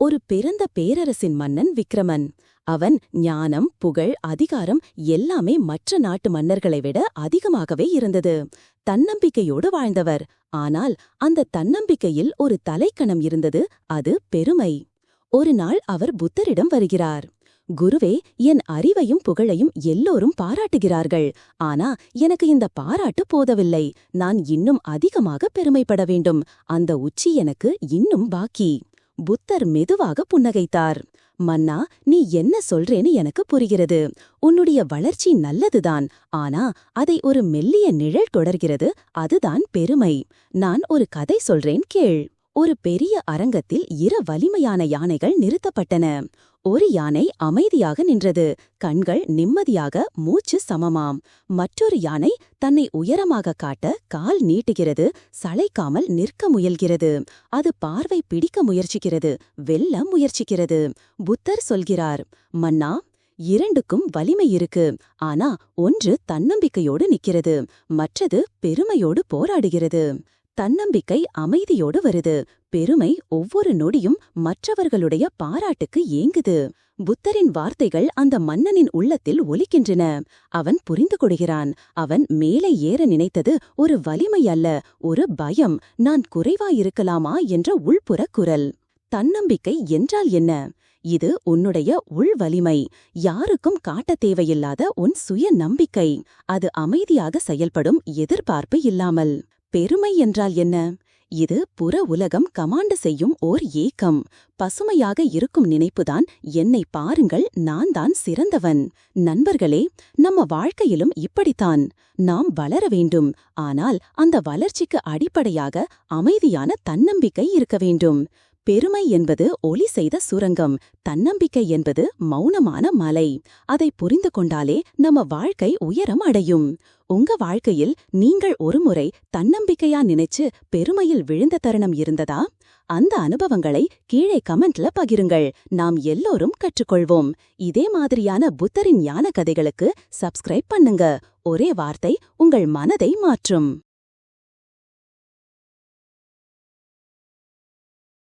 ஒரு பிறந்த பேரரசின் மன்னன் விக்ரமன். அவன் ஞானம், புகழ், அதிகாரம் எல்லாமே மற்ற நாட்டு மன்னர்களை விட அதிகமாகவே இருந்தது. தன்னம்பிக்கையோடு வாழ்ந்தவர். ஆனால் அந்த தன்னம்பிக்கையில் ஒரு தலைக்கணம் இருந்தது, அது பெருமை. ஒரு நாள் அவர் புத்தரிடம் வருகிறார். குருவே, என் அறிவையும் புகழையும் எல்லோரும் பாராட்டுகிறார்கள். ஆனா எனக்கு இந்த பாராட்டு போதவில்லை. நான் இன்னும் அதிகமாக பெருமைப்பட வேண்டும். அந்த உச்சி எனக்கு இன்னும் பாக்கி. புத்தர் மெதுவாக புன்னகைத்தார். மன்னா, நீ என்ன சொல்றேன்னு எனக்கு புரிகிறது. உன்னுடைய வளர்ச்சி நல்லதுதான். ஆனா அதை ஒரு மெல்லிய நிழல் தொடர்கிறது. அதுதான் பெருமை. நான் ஒரு கதை சொல்றேன், கேள். ஒரு பெரிய அரங்கத்தில் வலிமையான யானைகள் நிறுத்தப்பட்டன. ஒரு யானை அமைதியாக நின்றது, கண்கள் நிம்மதியாக, மூச்சு சமமாம். மற்றொரு யானை தன்னை உயரமாக காட்ட கால் நீட்டுகிறது, சளைக்காமல் நிற்க முயல்கிறது. அது பார்வை பிடிக்க முயற்சிக்கிறது, வெல்ல முயற்சிக்கிறது. புத்தர் சொல்கிறார், மன்னா, இரண்டுக்கும் வலிமை இருக்கு. ஆனா ஒன்று தன்னம்பிக்கையோடு நிக்கிறது, மற்றது பெருமையோடு போராடுகிறது. தன்னம்பிக்கை அமைதியோடு வருது. பெருமை ஒவ்வொரு நொடியும் மற்றவர்களுடைய பாராட்டுக்கு ஏங்குது. புத்தரின் வார்த்தைகள் அந்த மன்னனின் உள்ளத்தில் ஒலிக்கின்றன. அவன் புரிந்து கொள்கிறான். அவன் மேலே ஏற நினைத்தது ஒரு வலிமை அல்ல, ஒரு பயம். நான் குறைவாயிருக்கலாமா என்ற உள்புற குரல். தன்னம்பிக்கை என்றால் என்ன? இது உன்னுடைய உள் வலிமை. யாருக்கும் காட்ட தேவையில்லாத உன் சுய நம்பிக்கை. அது அமைதியாக செயல்படும், எதிர்பார்ப்பு இல்லாமல். பெருமை என்றால் என்ன? இது புற உலகம் கமாண்டு செய்யும் ஓர் ஏக்கம். பசுமையாக இருக்கும் நினைப்புதான், என்னை பாருங்கள், நான் தான் சிறந்தவன். நண்பர்களே, நம்ம வாழ்க்கையிலும் இப்படித்தான். நாம் வளர வேண்டும். ஆனால் அந்த வளர்ச்சிக்கு அடிப்படையாக அமைதியான தன்னம்பிக்கை இருக்க வேண்டும். பெருமை என்பது ஒளி செய்த சுரங்கம். தன்னம்பிக்கை என்பது மௌனமான மலை. அதை புரிந்து கொண்டாலே நம்ம வாழ்க்கை உயரம் அடையும். உங்க வாழ்க்கையில் நீங்கள் ஒருமுறை தன்னம்பிக்கையா நினைச்சு பெருமையில் விழுந்த தருணம் இருந்ததா? அந்த அனுபவங்களை கீழே கமெண்ட்ல பகிருங்கள். நாம் எல்லோரும் கற்றுக்கொள்வோம். இதே மாதிரியான புத்தரின் ஞான கதைகளுக்கு சப்ஸ்கிரைப் பண்ணுங்க. ஒரே வார்த்தை உங்கள் மனதை மாற்றும்.